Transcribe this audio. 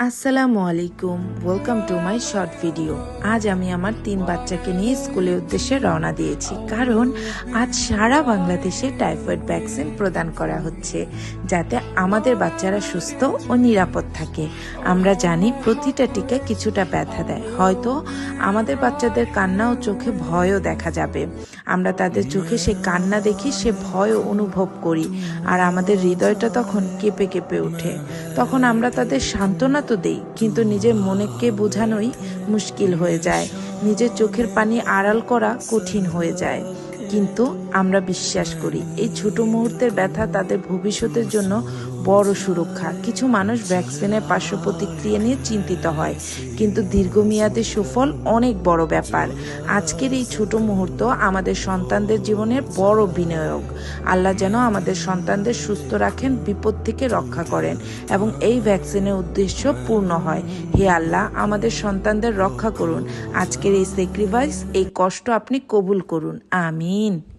আসসালামু আলাইকুম, welcome to my short video. আজ আমি আমার 3 বাচ্চাকে নিয়ে স্কুলের উদ্দেশ্যে রওনা দিয়েছি, কারণ আজ সারা বাংলাদেশে টাইফয়েড ভ্যাকসিন প্রদান করা হচ্ছে, যাতে আমাদের বাচ্চারা সুস্থ ও নিরাপদ থাকে। আমরা জানি প্রতিটা টিকা কিছুটা ব্যথা দেয়, হয়তো আমাদের বাচ্চাদের কান্না ও চোখে ভয়ও দেখা যাবে। আমরা তাদের চোখে সে কান্না দেখি, সে ভয় অনুভব করি, আর আমাদের হৃদয়টা তখন কেঁপে কেঁপে ওঠে। তখন আমরা তাদের সান্ত্বনা তো দেই, কিন্তু নিজের মনকে বোঝানোই মুশকিল হয়ে যায়। নিজের চোখের পানি আড়াল করা কঠিন হয়ে যায়। কিন্তু আমরা বিশ্বাস করি এই ছোট মুহূর্তের ব্যথা তাদের ভবিষ্যতের জন্য বড় সুরক্ষা। কিছু মানুষ ভ্যাকসিনের পার্শ্ব প্রতিক্রিয়া নিয়ে চিন্তিত হয়, কিন্তু দীর্ঘমেয়াদী সুফল অনেক বড় ব্যাপার। আজকের এই ছোট মুহূর্ত আমাদের সন্তানদের জীবনের বড় বিনিয়োগ। আল্লাহ যেন আমাদের সন্তানদের সুস্থ রাখেন, বিপদ থেকে রক্ষা করেন এবং এই ভ্যাকসিনের উদ্দেশ্য পূর্ণ হয়। হে আল্লাহ, আমাদের সন্তানদের রক্ষা করুন। আজকের এই স্যাক্রিফাইস, এই কষ্ট আপনি কবুল করুন। আমিন।